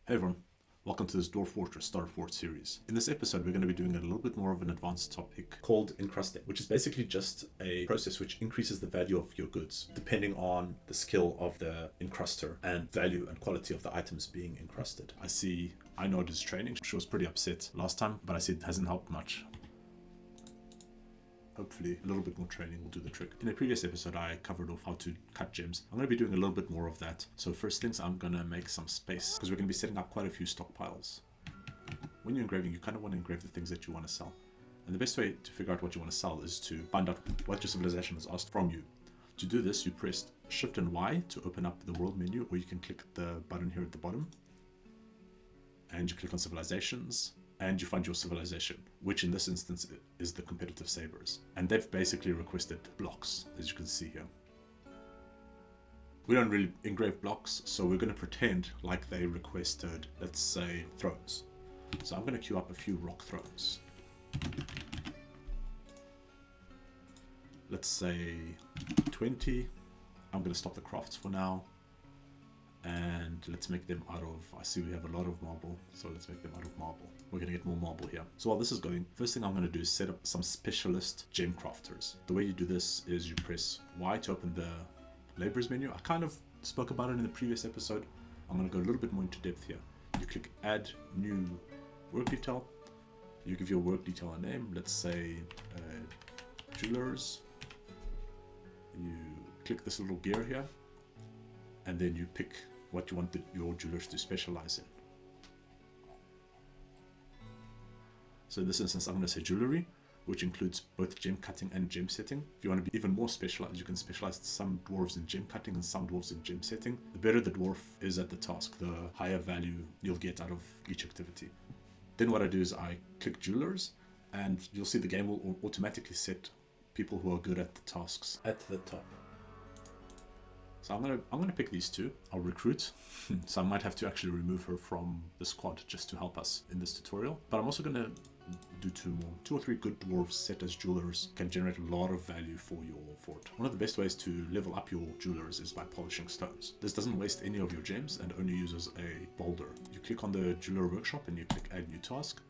Hey everyone, welcome to this Dwarf Fortress Star Fort series. In this episode we're going to be doing a little bit more of an advanced topic called encrusting, which is basically just a process which increases the value of your goods depending on the skill of the encruster and value and quality of the items being encrusted. I know it is training. She was pretty upset last time, but I see it hasn't helped much. Hopefully a little bit more training will do the trick. In a previous episode I covered off how to cut gems. I'm going to be doing a little bit more of that. So first things, I'm going to make some space because we're going to be setting up quite a few stockpiles. When you're engraving, you kind of want to engrave the things that you want to sell. And the best way to figure out what you want to sell is to find out what your civilization has asked from you. To do this, you press Shift and Y to open up the world menu, or you can click the button here at the bottom. And you click on civilizations. And you find your civilization, which in this instance is the competitive sabers. And they've basically requested blocks, as you can see here. We don't really engrave blocks, so we're going to pretend like they requested, let's say, thrones. So I'm going to queue up a few rock thrones. Let's say 20. I'm going to stop the crafts for now. And let's make them out of, I see we have a lot of marble, so let's make them out of marble. We're going to get more marble here. So while this is going, first thing I'm going to do is set up some specialist gem crafters. The way you do this is you press Y to open the laborers menu. I kind of spoke about it in the previous episode. I'm going to go a little bit more into depth here. You click add new work detail. You give your work detail a name, let's say jewelers. You click this little gear here, and then you pick what you want your jewelers to specialize in. So in this instance, I'm going to say jewelry, which includes both gem cutting and gem setting. If you want to be even more specialized, you can specialize some dwarves in gem cutting and some dwarves in gem setting. The better the dwarf is at the task, the higher value you'll get out of each activity. Then what I do is I click jewelers, and you'll see the game will automatically set people who are good at the tasks at the top. So I'm gonna pick these two. I'll recruit. So I might have to actually remove her from the squad just to help us in this tutorial. But I'm also gonna do two more. 2 or 3 good dwarves set as jewelers can generate a lot of value for your fort. One of the best ways to level up your jewelers is by polishing stones. This doesn't waste any of your gems and only uses a boulder. You click on the jeweler workshop and you click add new task,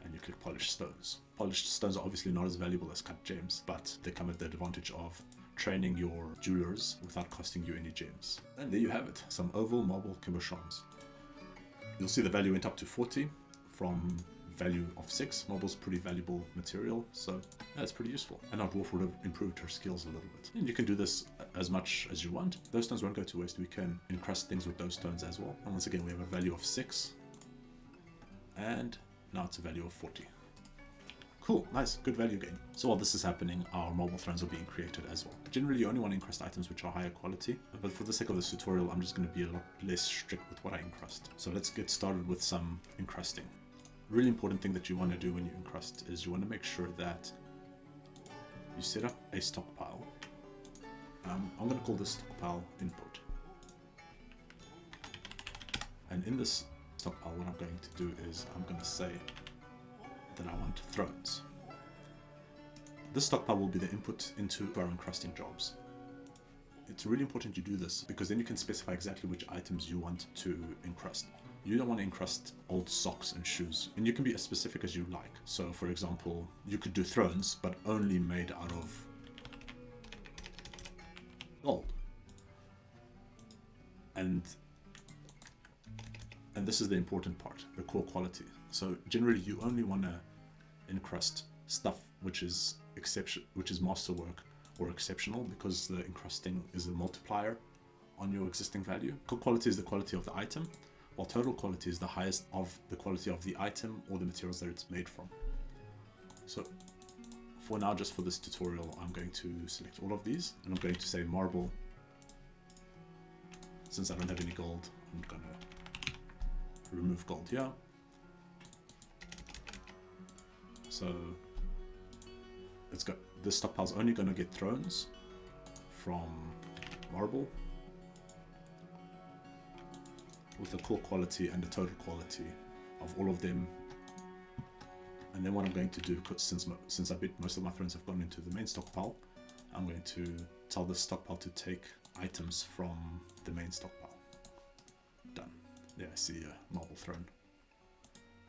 and you click polish stones. Polished stones are obviously not as valuable as cut gems, but they come at the advantage of training your jewelers without costing you any gems. And there you have it, some oval marble cabochons. You'll see the value went up to 40 from value of 6. Marble's pretty valuable material, so that's pretty useful. And our dwarf would have improved her skills a little bit. And you can do this as much as you want. Those stones won't go to waste. We can encrust things with those stones as well. And once again, we have a value of 6. And now it's a value of 40. Cool, nice, good value gain. So while this is happening, our marble thrones are being created as well. Generally, you only want to encrust items which are higher quality, but for the sake of this tutorial, I'm just going to be a lot less strict with what I encrust. So let's get started with some encrusting. A really important thing that you want to do when you encrust is you want to make sure that you set up a stockpile. I'm going to call this stockpile input. And in this stockpile, what I'm going to do is I'm going to say that I want thrones. This stockpile will be the input into our encrusting jobs. It's really important you do this because then you can specify exactly which items you want to encrust. You don't want to encrust old socks and shoes, and you can be as specific as you like. So for example, you could do thrones, but only made out of gold. And this is the important part, the core quality. So generally you only want to encrust stuff which is masterwork or exceptional, because the encrusting is a multiplier on your existing value. Core quality is the quality of the item, while total quality is the highest of the quality of the item or the materials that it's made from. So for now, just for this tutorial, I'm going to select all of these and I'm going to say marble. Since I don't have any gold, I'm going to remove gold here. So this stockpile is only going to get thrones from marble with the core quality and the total quality of all of them. And then what I'm going to do, since I bet most of my thrones have gone into the main stockpile, I'm going to tell this stockpile to take items from the main stockpile. Done. Yeah, I see a marble throne.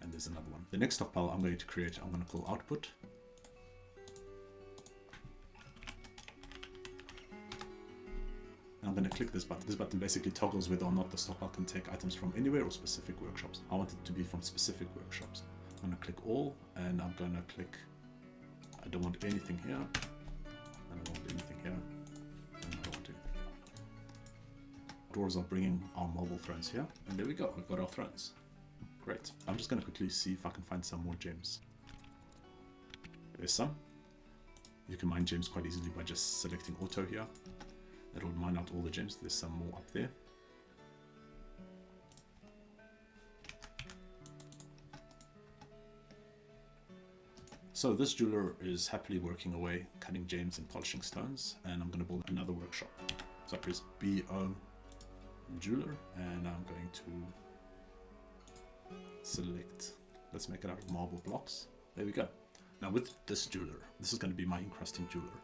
And there's another one. The next stockpile I'm going to create, I'm going to call output. And I'm going to click this button. This button basically toggles whether or not the stockpile can take items from anywhere or specific workshops. I want it to be from specific workshops. I'm going to click all, and I'm going to click, I don't want anything here. I don't want anything here. And I don't want anything here. Dwarves are bringing our marble thrones here. And there we go, we've got our thrones. Great. I'm just going to quickly see if I can find some more gems. There's some. You can mine gems quite easily by just selecting auto here. It'll mine out all the gems. There's some more up there. So this jeweler is happily working away, cutting gems and polishing stones, and I'm going to build another workshop. So I press BO jeweler, and I'm going to select, let's make it out of marble blocks. There we go. Now with this jeweler, this is going to be my encrusting jeweler.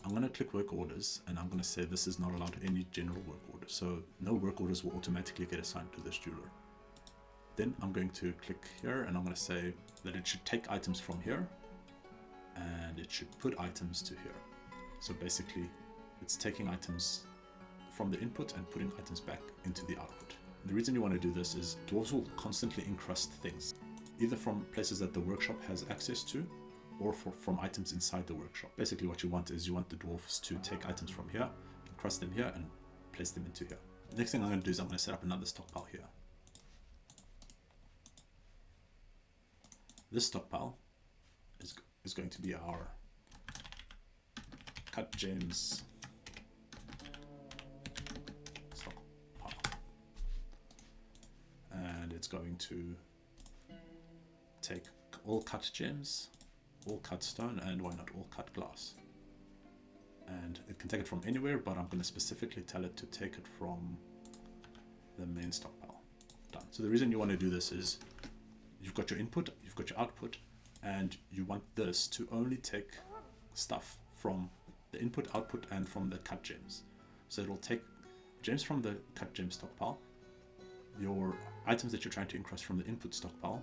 I'm going to click work orders, and I'm going to say this is not allowed any general work order. So no work orders will automatically get assigned to this jeweler. Then I'm going to click here, and I'm going to say that it should take items from here, and it should put items to here. So basically, it's taking items from the input and putting items back into the output. The reason you want to do this is dwarves will constantly encrust things, either from places that the workshop has access to, or from items inside the workshop. Basically what you want is you want the dwarves to take items from here, encrust them here, and place them into here. The next thing I'm going to do is I'm going to set up another stockpile here. This stockpile is going to be our cut gems stockpile. And it's going to take all cut gems, all cut stone, and why not all cut glass. And it can take it from anywhere, but I'm going to specifically tell it to take it from the main stockpile. Done. So the reason you want to do this is you've got your input, you've got your output, and you want this to only take stuff from the input, output, and from the cut gems. So it'll take gems from the cut gem stockpile, your items that you're trying to encrust from the input stockpile,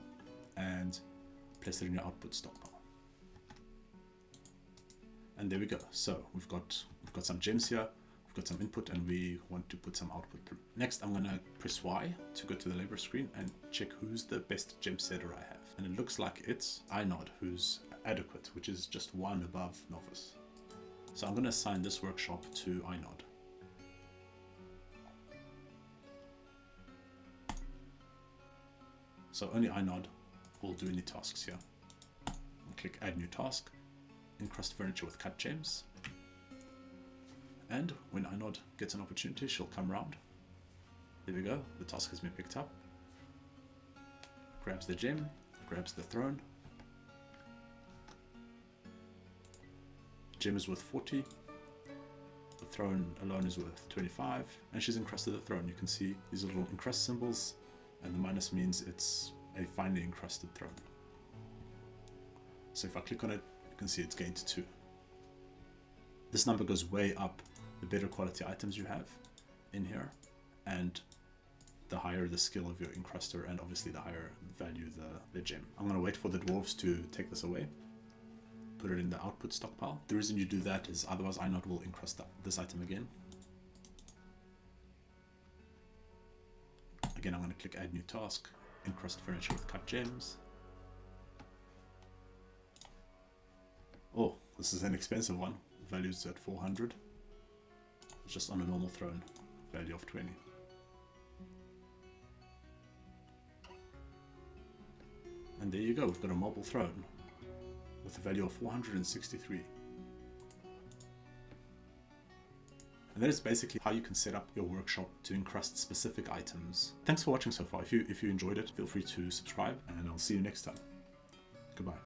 and place it in your output stockpile. And there we go. So we've got some gems here, we've got some input, and we want to put some output through. Next, I'm gonna press Y to go to the labor screen and check who's the best gem setter I have. And it looks like it's Inod, who's adequate, which is just one above novice. So I'm gonna assign this workshop to Inod. So only Inod will do any tasks here. I'll click add new task. Encrust furniture with cut gems, and when Inod gets an opportunity, she'll come around. There we go, the task has been picked up. Grabs the gem, grabs the throne. Gem is worth 40, the throne alone is worth 25, and she's encrusted the throne. You can see these little encrust symbols, and the minus means it's a finely encrusted throne. So if I click on it, you can see it's gained 2. This number goes way up the better quality items you have in here, and the higher the skill of your encruster, and obviously the higher value the gem. I'm going to wait for the dwarves to take this away, put it in the output stockpile. The reason you do that is otherwise Inod will encrust this item again. Again, I'm going to click add new task, encrust furniture with cut gems. Oh, this is an expensive one. Value's at 400. It's just on a normal throne. Value of 20. And there you go. We've got a marble throne with a value of 463. And that is basically how you can set up your workshop to encrust specific items. Thanks for watching so far. If you enjoyed it, feel free to subscribe, and I'll see you next time. Goodbye.